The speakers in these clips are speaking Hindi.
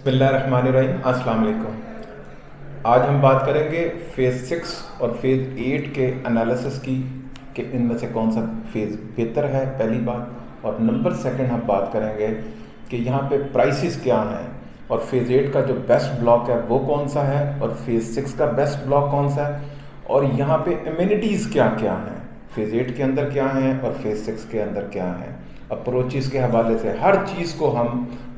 बिस्मिल्लाहिर्रहमानिर्रहीम, अस्सलाम वालेकुम। आज हम बात करेंगे फ़ेज़ 6 और फ़ेज़ 8 के एनालिसिस की कि इनमें से कौन सा फ़ेज़ बेहतर है, पहली बात। और नंबर सेकंड हम बात करेंगे कि यहाँ पे प्राइसेस क्या हैं और फ़ेज़ 8 का जो बेस्ट ब्लॉक है वो कौन सा है और फ़ेज़ 6 का बेस्ट ब्लॉक कौन सा है, और यहाँ पे एमिनिटीज़ क्या क्या हैं, फ़ेज़ 8 के अंदर क्या हैं और फ़ेज़ 6 के अंदर क्या हैं। अप्रोचेस के हवाले से हर चीज़ को हम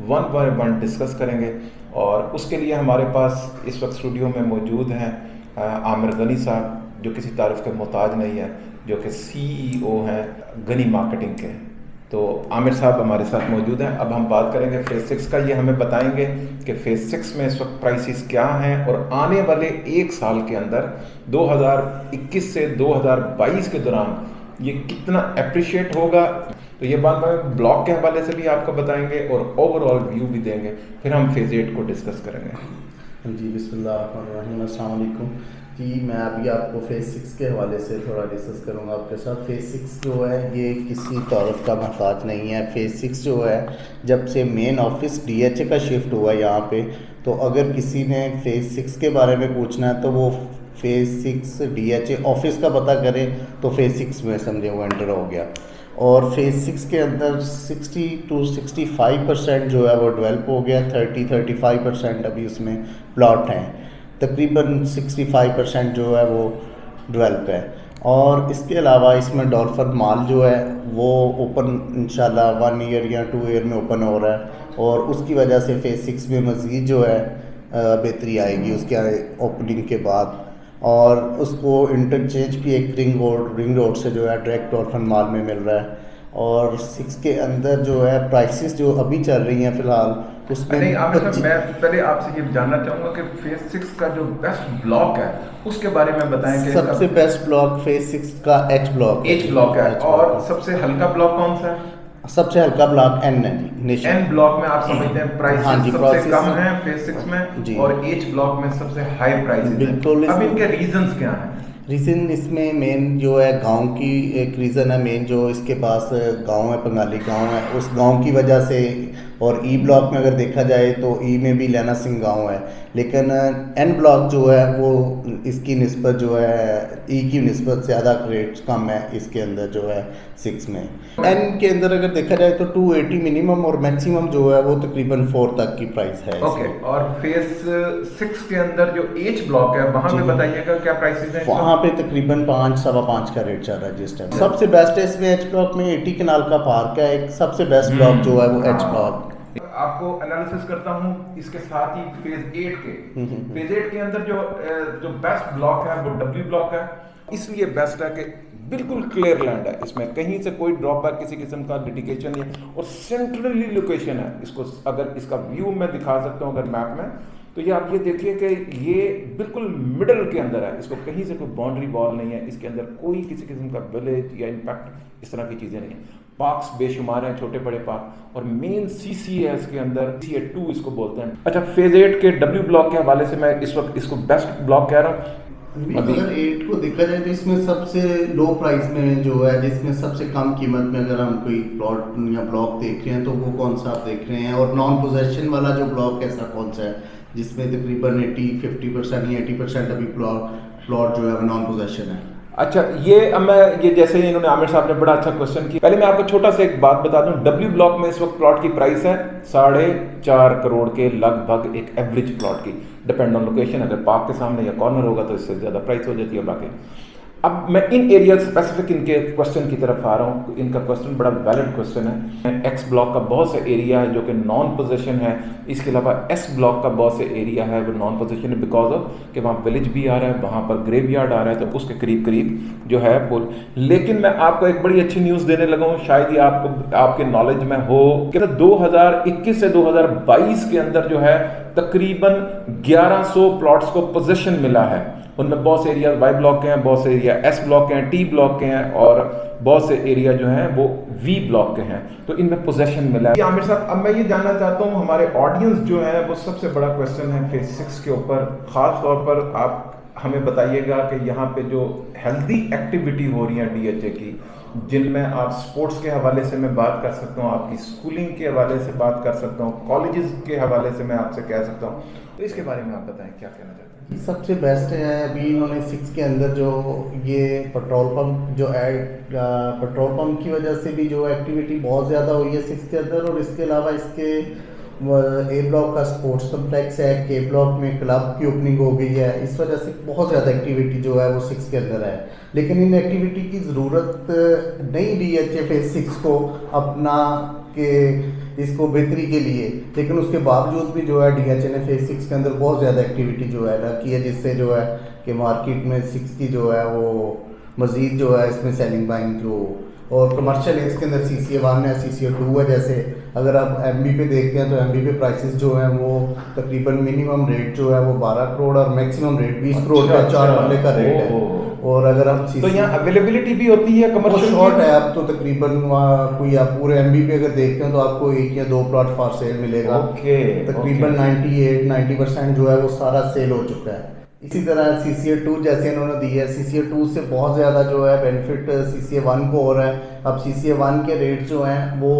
वन बाय वन डिस्कस करेंगे। और उसके लिए हमारे पास इस वक्त स्टूडियो में मौजूद हैं आमिर गनी साहब, जो किसी तारीफ़ के मोहताज नहीं है, जो कि CEO हैं गनी मार्केटिंग के। तो आमिर साहब हमारे साथ मौजूद हैं। अब हम बात करेंगे फ़ेज़ 6 का। ये हमें बताएंगे कि फ़ेज़ 6 में इस वक्त प्राइसेस क्या हैं और आने वाले एक साल के अंदर 2021 से 2022 के दौरान ये कितना अप्रिशिएट होगा। तो ये बात मैं ब्लॉक के हवाले से भी आपको बताएंगे और ओवरऑल व्यू भी देंगे। फिर हम फ़ेज़ 8 को डिस्कस करेंगे। जी बिस्मिल्लाहिर्रहमानिर्रहीम, अस्सलाम वालेकुम जी। मैं अभी आपको फ़ेज़ 6 के हवाले से थोड़ा डिस्कस करूँगा आपके साथ। फ़ेज़ 6 जो है ये किसी तारुफ का मोहताज नहीं है। फ़ेज़ 6 जो है जब से मेन ऑफिस DHA का शिफ्ट हुआ यहाँ पे, तो अगर किसी ने फ़ेज़ 6 के बारे में पूछना है तो वो फ़ेज़ 6 DHA ऑफिस का पता करे तो फ़ेज़ 6 में समझे वो एंटर हो गया। और फ़ेज़ 6 के अंदर 60 to 65% जो है वो डेवलप हो गया। 30-35% अभी उसमें प्लॉट हैं। तकरीबन 65% जो है वो डेवलप है। और इसके अलावा इसमें डॉल्फिन मॉल जो है वो ओपन इंशाल्लाह 1 ईयर या 2 ईयर में ओपन हो रहा है, और उसकी वजह से फ़ेज़ 6 में मज़ीद जो है बेहतरी आएगी उसके ओपनिंग के बाद। और उसको इंटरचेंज भी एक रिंग रोड से जो है डायरेक्ट डॉल्फिन मॉल में मिल रहा है। और 6 के अंदर जो है प्राइसेस जो अभी चल रही हैं फ़िलहाल उसमें नहीं आमिर साहब, मैं पहले आपसे ये जानना चाहूँगा कि फ़ेज़ 6 का जो बेस्ट ब्लॉक है उसके बारे में बताएं कि सबसे बेस्ट ब्लॉक फ़ेज़ 6 का H ब्लॉक है। और सबसे हल्का ब्लॉक कौन सा है? सबसे हल्का ब्लॉक N है जी। N ब्लॉक में आप समझते हैं प्राइस सबसे कम है फ़ेज़ 6 में जी, और H ब्लॉक में सबसे हाई प्राइस बिल्कुल। अब इनके रीजंस क्या हैं? रीज़न इसमें मेन जो है गांव की एक रीज़न है मेन, जो इसके पास गांव है, बंगाली गांव है, उस गांव की वजह से। और ई ब्लॉक में अगर देखा जाए तो ई में भी लेना सिंह गांव है, लेकिन एन ब्लॉक जो है वो इसकी निस्बत जो है ई की निस्बत ज़्यादा रेट कम है इसके अंदर जो है 6 में। एन के अंदर अगर देखा जाए तो 280 मिनिमम और मैक्सिमम जो है वो तकरीबन 4 तक की प्राइस है। ओके। और फ़ेज़ 6 के अंदर जो H ब्लॉक है वहाँ पे बताइएगा क्या प्राइसेस हैं? वहाँ पे तकरीबन 5-5.25 का रेट चल रहा है जिस टाइम। सबसे बेस्ट है इसमें H ब्लॉक में 80 कनाल का पार्क है, एक सबसे बेस्ट ब्लॉक जो है वो H ब्लॉक। आपको एनालिसिस करता हूँ इसके साथ ही फ़ेज़ 8 के। फ़ेज़ 8 के अंदर जो बेस्ट ब्लॉक है वो W ब्लॉक है। इसलिए बेस्ट है कि बिल्कुल क्लियर लैंड है, इसमें कहीं से कोई ड्रॉबैक किसी किस्म का लिटिगेशन नहीं है और सेंट्रली लोकेशन है। इसको अगर इसका व्यू मैं दिखा सकता हूँ अगर मैप में, तो ये आप ये देखिए कि ये बिल्कुल मिडल के अंदर है। इसको कहीं से कोई बाउंड्री वॉल नहीं है, इसके अंदर कोई किसी किस्म का विलेज या इम्पैक्ट इस तरह की चीज़ें नहीं है। पार्क्स बेशुमार हैं, छोटे बड़े पार्क, और मेन CC है इसके अंदर, CA2 इसको बोलते हैं। अच्छा, फ़ेज़ 8 के W ब्लॉक के हवाले से मैं इस वक्त इसको बेस्ट ब्लॉक कह रहा हूँ। अगर 8 को देखा जाए तो इसमें सबसे लो प्राइस में जो है, जिसमें सबसे कम कीमत में अगर हम कोई प्लॉट या ब्लॉक देख रहे हैं तो वो कौन सा आप देख रहे हैं, और नॉन पोजेशन वाला जो ब्लॉक ऐसा कौन सा है जिसमें तकरीबन 50% या 80% अभी प्लॉट जो है नॉन पोजेशन है। अच्छा, ये जैसे इन्होंने आमिर साहब ने बड़ा अच्छा क्वेश्चन किया। पहले मैं आपको छोटा सा एक बात बता दूं, W ब्लॉक में इस वक्त प्लॉट की प्राइस है 4.5 करोड़ के लगभग, एक एवरेज प्लॉट की, डिपेंड ऑन लोकेशन। अगर पार्क के सामने या कॉर्नर होगा तो इससे ज़्यादा प्राइस हो जाती है बाकी। अब मैं इन एरिया स्पेसिफिक इनके क्वेश्चन की तरफ आ रहा हूँ। इनका क्वेश्चन बड़ा वैलिड क्वेश्चन है। X ब्लॉक का बहुत से एरिया है जो कि नॉन पोजीशन है, इसके अलावा S ब्लॉक का बहुत से एरिया है वो नॉन पोजीशन है, बिकॉज ऑफ कि वहाँ विलेज भी आ रहा है, वहाँ पर ग्रेव यार्ड आ रहा है, तो उसके करीब करीब जो है वो। लेकिन मैं आपको एक बड़ी अच्छी न्यूज़ देने लगा हूँ, शायद ये आपके नॉलेज में हो कि 2021 से 2022 के अंदर जो है तकरीबन 1100 प्लॉट्स को पोजीशन मिला है। उनमें बहुत से एरिया Y ब्लॉक के हैं, बहुत से एरिया S ब्लॉक के हैं, T ब्लॉक के हैं, और बहुत से एरिया जो हैं वो V ब्लॉक के हैं। तो इनमें पोजेशन मिला है। आमिर साहब, अब मैं ये जानना चाहता हूँ, हमारे ऑडियंस जो है वो सबसे बड़ा क्वेश्चन है फ़ेज़ 6 के ऊपर। ख़ास तौर पर आप हमें बताइएगा कि यहाँ पे जो हेल्दी एक्टिविटी हो रही है DHA की, जिनमें आप स्पोर्ट्स के हवाले से मैं बात कर सकता हूँ, आपकी स्कूलिंग के हवाले से बात कर सकता हूँ, कॉलेजेस के हवाले से मैं आपसे कह सकता हूँ। तो इसके बारे में आप बताएं, क्या कहना चाहते हैं? सबसे बेस्ट है अभी इन्होंने 6 के अंदर जो ये पेट्रोल पंप जो ऐड पेट्रोल पंप की वजह से भी जो एक्टिविटी बहुत ज़्यादा हुई है 6 के अंदर, और इसके अलावा इसके ए ब्लॉक का स्पोर्ट्स कम्प्लेक्स है, के ब्लॉक में क्लब की ओपनिंग हो गई है, इस वजह से बहुत ज़्यादा एक्टिविटी जो है वो 6 के अंदर है। लेकिन इन एक्टिविटी की ज़रूरत नहीं DHA फेज 6 को अपना के इसको बेहतरी के लिए, लेकिन उसके बावजूद भी जो है DHA ने फेज 6 के अंदर बहुत ज़्यादा एक्टिविटी जो है ना की है, जिससे जो है कि मार्केट में 6 की जो है वो मज़ीद जो है इसमें सेलिंग बाइंग जो और कमर्शियल इसके अंदर CCA 1 है, CCA 2 है। जैसे अगर आप MB पे देखते हैं तो MB पे प्राइसेस जो हैं वो तकरीबन मिनिमम रेट जो है वो 12 करोड़ और मैक्सिमम रेट 20 करोड़ का 4 मरले का रेट है। और अगर आप तो यहाँ अवेलेबिलिटी भी होती है कमर्शियल शॉर्ट है, आप तो तकरीबन कोई आप पूरे MB पे अगर देखते हैं तो आपको 1 या 2 प्लॉट फॉर सेल मिलेगा। तकरीबन 98-90% जो है वो सारा सेल हो चुका है। इसी तरह CCA 2 जैसे इन्होंने दी है, CCA 2 से बहुत ज़्यादा जो है बेनिफिट CCA 1 को हो रहा है। अब CCA 1 के रेट जो हैं वो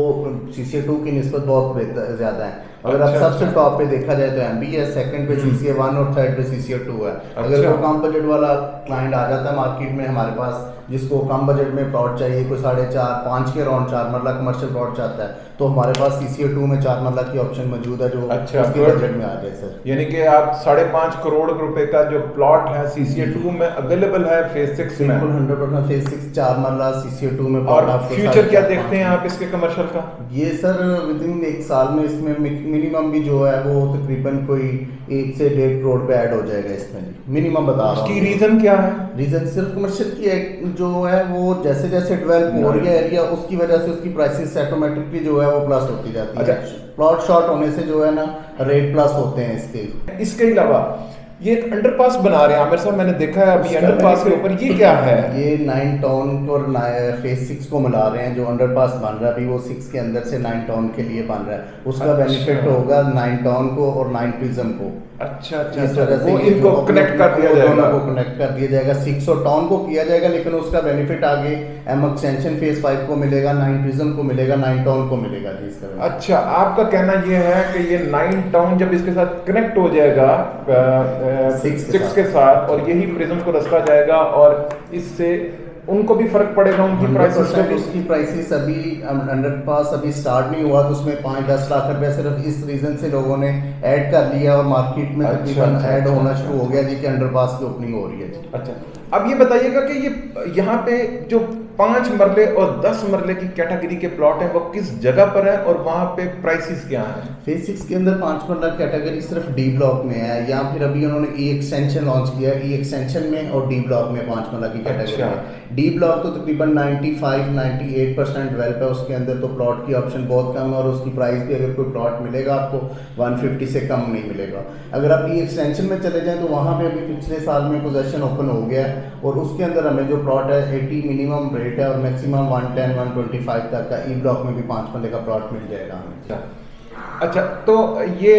CCA 2 की निस्बत बहुत बेहतर ज़्यादा है। अगर आप सबसे टॉप पे देखा जाए तो MB है, सेकंड पे CCA 1 और थर्ड पे CCA 2 है। अगर वो कम बजट वाला क्लाइंट आ जाता है मार्केट में हमारे पास, जिसको कम बजट में प्लॉट चाहिए, कोई 4.5-5 के अराउंड 4 मरला कमर्शियल प्लॉट चाहता है, तो हमारे पास CCA 2 में 4 मरला की ऑप्शन मौजूद है जो उसके बजट में आ जाए सर। यानी कि आप 5.5 करोड़ रुपए का जो प्लॉट है CCA 2 में अवेलेबल है फेज 6 में। 100% फेज 6 4 मरला CCA 2 में। और फ्यूचर क्या देखते हैं आप इसके कमर्शियल का? ये सर विद इन 1 साल में इसमें मिनिमम भी जो है वो तकरीबन कोई 1 से 1.5 करोड़ पे ऐड हो जाएगा इसमें जी, मिनिमम बता रहा हूँ। उसकी रीजन क्या है? रीजन सिर्फ कमर्शियल की जो है वो जैसे जैसे डेवलप हो रही है एरिया, उसकी वजह से उसकी प्राइसेस ऑटोमेटिकली जो है वो प्लस होती जाती है। प्लॉट शॉर्ट होने से जो है ना रेट प्लस होते हैं इसके। इसके अलावा ये एक अंडरपास बना रहे हैं आमिर साहब, मैंने देखा है अभी अंडरपास के ऊपर, ये क्या है? ये 9 टाउन और फेज 6 को मिला रहे हैं। जो अंडरपास बन रहा है अभी वो 6 के अंदर से 9 टाउन के लिए बन रहा है, उसका बेनिफिट होगा 9 टाउन को और 9 प्रिज्म को। अच्छा, वो इनको कनेक्ट कर दिया जाएगा, दोनों को कनेक्ट कर दिया जाएगा। 6 और टाउन को किया जाएगा, लेकिन उसका बेनिफिट आगे एम एक्सटेंशन फेज 5 को मिलेगा, 9 प्रिज्म को मिलेगा, 9 टाउन को मिलेगा जी इसका। अच्छा, आपका कहना ये है कि ये 9 टाउन जब इसके साथ कनेक्ट हो जाएगा 6 के साथ और यही प्रिज्म को रखा जाएगा और इससे उनको भी फर्क पड़ेगा, उनकी प्राइसेस पे भी। उसकी प्राइसेस अभी अंडरपास अभी स्टार्ट नहीं हुआ तो उसमें 5-10 लाख रुपए सिर्फ इस रीजन से लोगों ने ऐड कर लिया और मार्केट में तकरीबन ऐड होना शुरू हो गया जी कि अंडरपास की ओपनिंग हो रही है। अच्छा, अब ये बताइएगा कि ये यहाँ पे जो 5 मरले और 10 मरले की कैटेगरी के प्लॉट हैं वो किस जगह पर है और वहाँ पे प्राइसेस क्या हैं? फेज 6 के अंदर 5 मरला कैटेगरी सिर्फ D ब्लॉक में है, या फिर अभी उन्होंने E एक्सटेंशन लॉन्च किया है, E एक्सटेंशन में और D ब्लॉक में 5 मरला की कैटेगरी है। D ब्लॉक तो तकरीबन 95-98% डेवलप है, उसके अंदर तो प्लॉट की ऑप्शन बहुत कम है और उसकी प्राइस भी अगर कोई प्लॉट मिलेगा आपको 150 से कम नहीं मिलेगा। अगर आप E एक्सटेंशन में चले जाएँ तो वहाँ पे अभी पिछले साल में पोजेशन ओपन हो गया है और उसके अंदर हमें जो प्लॉट है 80 मिनिमम रेट है और मैक्सिमम 110-125 तक का E ब्लॉक में भी 5 मरले का प्लॉट मिल जाएगा हमें। अच्छा, तो ये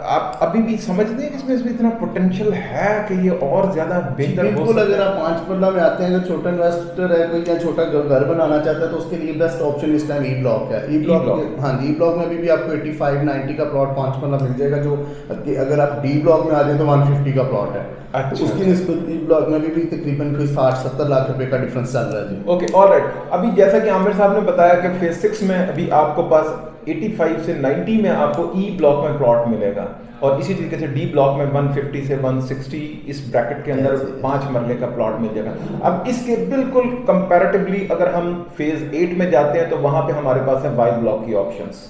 आप अभी भी समझते हैं कि इसमें इतना पोटेंशियल है कि ये और ज्यादा बेहतर हो बिल्कुल। अगर आप 5 मरला में आते हैं, अगर छोटा इन्वेस्टर है कोई या छोटा घर बनाना चाहता है तो उसके लिए बेस्ट ऑप्शन इस टाइम E ब्लॉक है। E ब्लॉक, हाँ जी, E ब्लॉक में अभी भी आपको 85-90 का प्लॉट 5 मरला मिल जाएगा, जो अगर आप D ब्लॉक में आ जाए तो 150 का प्लॉट है। अच्छा, उसकी निस्बत E ब्लॉक में भी तकरीबन कोई 60-70 लाख रुपए का डिफरेंस चल रहा है जी। Okay, alright. अभी जैसा कि आमिर साहब ने बताया कि फेज 6 में अभी आपको पास 85 से 90 में आपको E ब्लॉक में प्लॉट मिलेगा और इसी तरीके से D ब्लॉक में 150 से 160 इस ब्रैकेट के अंदर 5 मरले का प्लॉट मिल जाएगा। अब इसके बिल्कुल कंपैरेटिवली अगर हम फेज 8 में जाते हैं तो वहां पे हमारे पास है Y ब्लॉक की ऑप्शंस।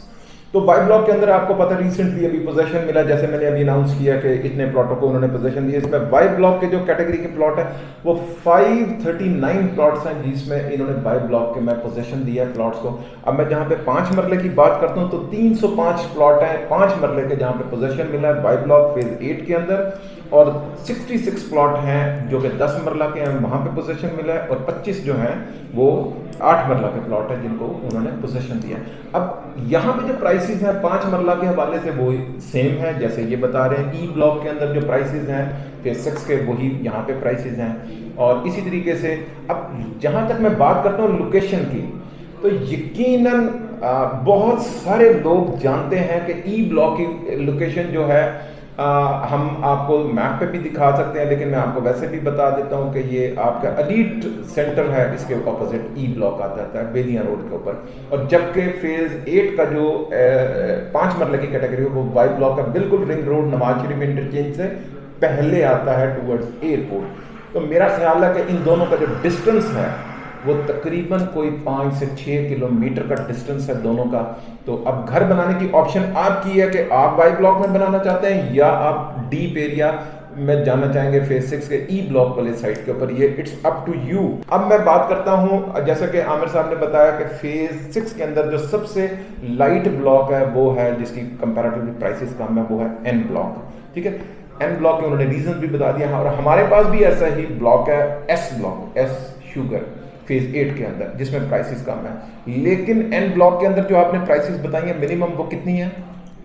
तो Y ब्लॉक के अंदर आपको पता रिसेंटली अभी पोजीशन मिला, जैसे मैंने अभी अनाउंस किया कि इतने प्लॉटों को उन्होंने पोजीशन दिया। इसमें Y ब्लॉक के जो कैटेगरी के प्लॉट है वो 539 प्लॉट्स हैं जिसमें इन्होंने Y ब्लॉक के मैं पोजीशन दिया है प्लॉट्स को। अब मैं जहाँ पे 5 मरले की बात करता हूँ तो 305 प्लॉट हैं 5 मरले के जहाँ पे पोजीशन मिला है Y ब्लॉक फेज 8 के अंदर और 66 प्लॉट हैं जो कि 10 मरला के हैं, वहाँ पे पोजीशन मिला है और 25 जो हैं वो 8 मरला के प्लॉट है जिनको उन्होंने पोजीशन दिया। अब यहाँ पे जो प्राइसेस हैं 5 मरला के हवाले से वो सेम है जैसे ये बता रहे हैं। ई ब्लॉक के अंदर जो प्राइसेस हैं फेज 6 के वही यहाँ पे प्राइसेस हैं। और इसी तरीके से अब जहाँ तक मैं बात करता हूँ लोकेशन की, तो यकीनन बहुत सारे लोग जानते हैं कि ई ब्लॉक की लोकेशन जो है हम आपको मैप पे भी दिखा सकते हैं, लेकिन मैं आपको वैसे भी बता देता हूँ कि ये आपका एलीट सेंटर है, इसके ऑपोजिट ई ब्लॉक आ जाता है बेलिया रोड के ऊपर। और जबकि फेज 8 का जो 5 मरले की कैटेगरी है वो वाई ब्लॉक का बिल्कुल ring road Nawaz Sharif interchange से पहले आता है टूवर्ड्स एयरपोर्ट। तो मेरा ख्याल है कि इन दोनों का जो डिस्टेंस है वो तकरीबन कोई 5 से 6 किलोमीटर का डिस्टेंस है दोनों का। तो अब घर बनाने की ऑप्शन आपकी है कि आप वाई ब्लॉक में बनाना चाहते हैं या आप डीप एरिया में जाना चाहेंगे फेज 6 के ई ब्लॉक वाले साइड के ऊपर। ये इट्स अप टू यू। अब मैं बात करता हूं, जैसा कि आमिर साहब ने बताया कि फेज 6 के अंदर जो सबसे लाइट ब्लॉक है वो है जिसकी कंपैरेटिवली प्राइसेस कम है, वो है एन ब्लॉक। ठीक है, एन ब्लॉक के उन्होंने रीजन भी बता दिया। और हमारे पास भी ऐसा ही ब्लॉक है S block, S sugar phase 8 के अंदर जिसमें प्राइसेस कम है। लेकिन एन ब्लॉक के अंदर जो आपने प्राइसेस बताई है मिनिमम वो कितनी है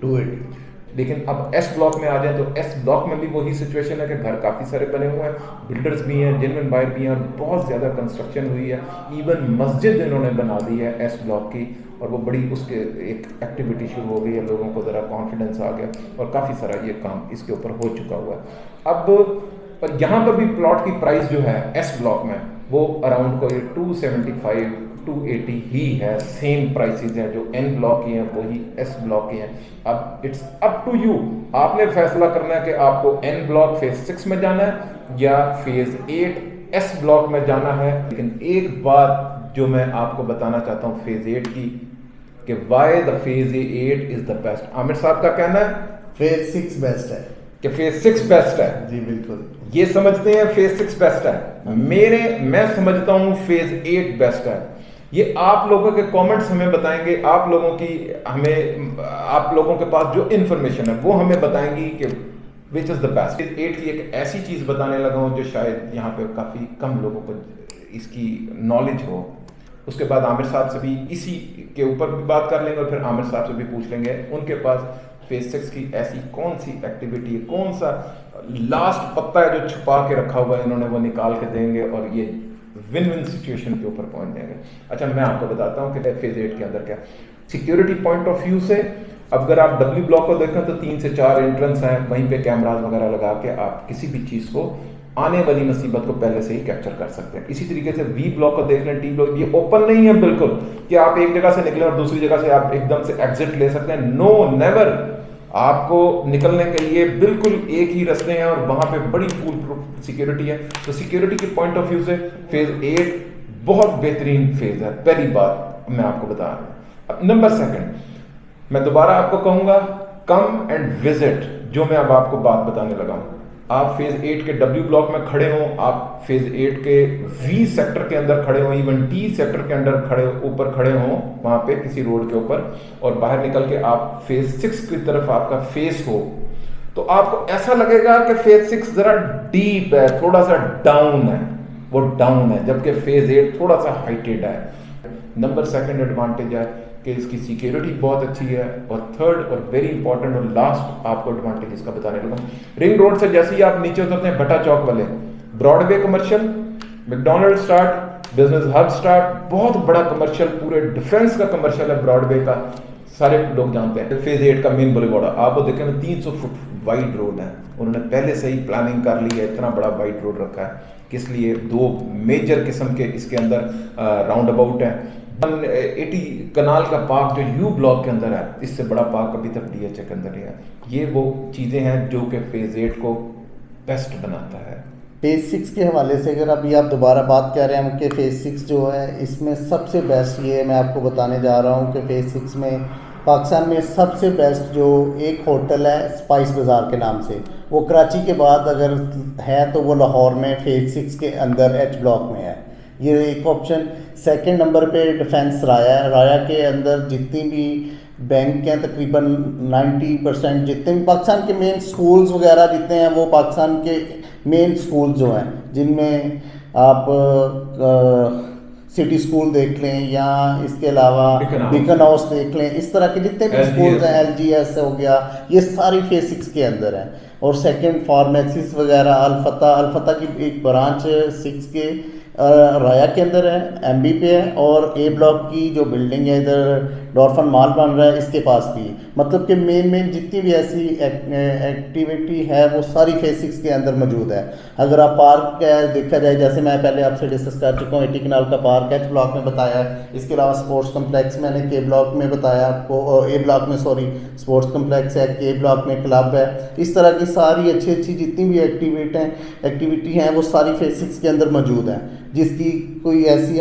280। लेकिन अब एस ब्लॉक में आ जाए तो एस ब्लॉक में भी वही सिचुएशन है कि घर काफ़ी सारे बने हुए हैं, बिल्डर्स भी हैं, जेन्युइन बायर भी हैं और बहुत ज़्यादा कंस्ट्रक्शन हुई है। इवन मस्जिद इन्होंने बना दी है एस ब्लॉक की और वो बड़ी उसके एक एक्टिविटी शुरू हो गई है, लोगों को ज़रा कॉन्फिडेंस आ गया और काफ़ी सारा ये काम इसके ऊपर हो चुका हुआ है। अब यहाँ पर भी प्लॉट की प्राइस जो है एस ब्लॉक में वो अराउंड कोई 275 280 ही है, सेम प्राइसेस हैं जो एन ब्लॉक की हैं वही एस ब्लॉक की हैं। अब इट्स अप टू यू, आपने फैसला करना है कि आपको एन ब्लॉक फेज 6 में जाना है या फेज 8 एस ब्लॉक में जाना है। लेकिन एक बात जो मैं आपको बताना चाहता हूँ फेज 8 की, कि why the phase 8 is the best. Aamir साहब का कहना है फेज 6 बेस्ट है कि फेज 6 बेस्ट है। जी बिल्कुल, ये समझते हैं फेज 6 बेस्ट है। मैं समझता हूं फेज 8 बेस्ट है। ये आप लोगों के कमेंट्स हमें बताएंगे, आप लोगों के पास जो इन्फॉर्मेशन है वो हमें बताएंगी कि which is the best. Phase 8 की एक ऐसी चीज बताने लगा हूं जो शायद यहाँ पे काफी कम लोगों को इसकी नॉलेज हो। उसके बाद आमिर साहब से भी इसी के ऊपर भी बात कर लेंगे और फिर आमिर साहब से भी पूछ लेंगे उनके पास फेज 6 की ऐसी कौन सी एक्टिविटी है, कौन सा लास्ट पत्ता है जो छुपा के रखा हुआ है, इन्होंने वो निकाल के देंगे और ये विन विन सिचुएशन के ऊपर पहुंच देंगे। अच्छा, मैं आपको बताता हूँ कि फेज 8 के अंदर क्या सिक्योरिटी पॉइंट ऑफ व्यू से, अगर आप डब्ल्यू ब्लॉक को देखें तो 3 से 4 एंट्रेंस हैं, वहीं पे कैमराज वगैरह लगा के आप किसी भी चीज़ को आने वाली मुसीबत को पहले से ही कैप्चर कर सकते हैं। इसी तरीके से वी ब्लॉक को देख लें, टी ब्लॉक, ये ओपन नहीं है बिल्कुल कि आप एक जगह से निकले और दूसरी जगह से आप एकदम से एग्जिट ले सकते हैं। No, never. आपको निकलने के लिए बिल्कुल एक ही रास्ते हैं और वहां पे बड़ी फुल प्रूफ सिक्योरिटी है। तो सिक्योरिटी के पॉइंट ऑफ व्यू से फेज 8 बहुत बेहतरीन फेज है, पहली बात मैं आपको बता रहा हूं। अब नंबर 2, मैं दोबारा आपको कहूंगा कम एंड विजिट, जो मैं अब आपको बात बताने लगा हूं। आप फेज 8 के डब्ल्यू ब्लॉक में खड़े हो, आप फेज 8 के वी सेक्टर के अंदर खड़े हो, इवन टी सेक्टर के अंदर ऊपर खड़े हो वहां पे किसी रोड के ऊपर, और बाहर निकल के आप फेज 6 की तरफ आपका फेस हो, तो आपको ऐसा लगेगा कि फेज 6 जरा डीप है, थोड़ा सा डाउन है, वो डाउन है, जबकि फेज 8 थोड़ा सा हाइटेड है। नंबर 2 एडवांटेज है कि इसकी सिक्योरिटी बहुत अच्छी है। और 3rd और वेरी इंपॉर्टेंट और लास्ट आपको एडवांटेज इसका बताने लगा, रिंग रोड से जैसे ही आप नीचे उतरते हैं भट्टा चौक वाले, Broadway commercial, McDonald start, business hub start, बहुत बड़ा कमर्शियल, पूरे डिफेंस का कमर्शियल है ब्रॉडवे का, सारे लोग जानते हैं। फेज 8 का मेन बुलेवार्ड आप वो देखें 300 फुट वाइड रोड है, उन्होंने पहले से ही प्लानिंग कर ली है, इतना बड़ा वाइड रोड रखा है। किस लिए? 2 मेजर किस्म के इसके अंदर राउंड अबाउट है। 180 कनाल का पार्क जो यू ब्लॉक के अंदर है, इससे बड़ा पार्क अभी तक DHA के अंदर नहीं है। ये वो चीज़ें हैं जो कि फेज 8 को बेस्ट बनाता है। फेज 6 के हवाले से अगर अभी आप दोबारा बात कर रहे हैं कि फेज 6 जो है इसमें सबसे बेस्ट ये मैं आपको बताने जा रहा हूँ कि फेज 6 में पाकिस्तान में सबसे बेस्ट जो एक होटल है स्पाइस बाज़ार के नाम से, वो कराची के बाद अगर है तो वो लाहौर में फेज 6 के अंदर H ब्लॉक में है, ये एक ऑप्शन। 2nd नंबर पे डिफेंस राया है। राया के अंदर जितनी भी बैंक हैं तकरीबन 90% जितने भी पाकिस्तान के मेन स्कूल्स वगैरह जितने हैं वो पाकिस्तान के मेन स्कूल जो हैं जिनमें आप सिटी स्कूल देख लें या इसके अलावा बीकन हाउस देख लें, इस तरह के जितने भी स्कूल्स हैं, LGS हो गया, ये सारी फेज 6 के अंदर हैं। और सेकंड फार्मेसिस वगैरह, अल्फता की एक ब्रांच 6 के राया के अंदर है, MB पे है, और A ब्लॉक की जो बिल्डिंग है इधर डॉर्फन मॉल बन रहा है, इसके पास भी। मतलब कि मेन जितनी भी ऐसी एक्टिविटी है वो सारी फेज 6 के अंदर मौजूद है। अगर आप पार्क देखा जाए, जैसे मैं पहले आपसे डिस्कस कर चुका हूँ, 80 कनाल का पार्क H ब्लॉक में बताया है। इसके अलावा स्पोर्ट्स कम्प्लेक्स मैंने K ब्लॉक में बताया आपको, A ब्लॉक में सॉरी स्पोर्ट्स कम्प्लेक्स है, K ब्लॉक में क्लब है। इस तरह की सारी अच्छी जितनी भी एक्टिविटी हैं वो सारी फेज 6 के अंदर मौजूद हैं। जिसकी कोई ऐसी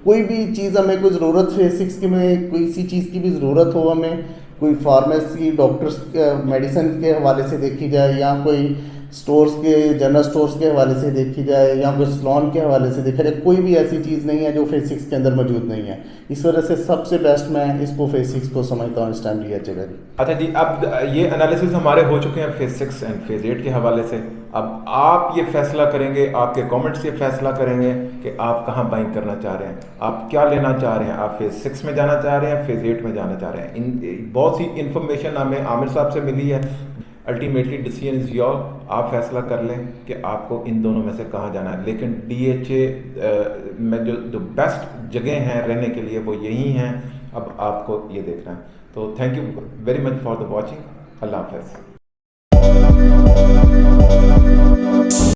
कोई भी चीज़ हमें कोई ज़रूरत फेज 6 में कोई सी चीज़ की भी ज़रूरत हो, हमें कोई फार्मेसी डॉक्टर्स मेडिसिन के हवाले से देखी जाए, या कोई स्टोर्स के जनरल स्टोर्स के हवाले से देखी जाए, या कोई सैलून के हवाले से देखा जाए, कोई भी ऐसी चीज़ नहीं है जो फेज 6 के अंदर मौजूद नहीं है। इस वजह से सबसे बेस्ट मैं इसको फेज 6 को समझता हूँ इस टाइम DH है। अच्छा जी, अब ये एनालिसिस हमारे हो चुके हैं फेज 6 एंड फेज 8 के हवाले से। अब आप ये फैसला करेंगे, आपके कमेंट्स ये फैसला करेंगे कि आप कहाँ बाइंग करना चाह रहे हैं, आप क्या लेना चाह रहे हैं, आप फेज 6 में जाना चाह रहे हैं, फेज 8 में जाना चाह रहे हैं। बहुत सी इन्फॉर्मेशन हमें आमिर साहब से मिली है। अल्टीमेटली डिसीजन इज़ योर, आप फैसला कर लें कि आपको इन दोनों में से कहाँ जाना है। लेकिन DHA में जो बेस्ट जगह हैं रहने के लिए वो यही हैं। अब आपको ये देखना है। तो thank you very much for the watching. अल्लाह हाफ़िज़।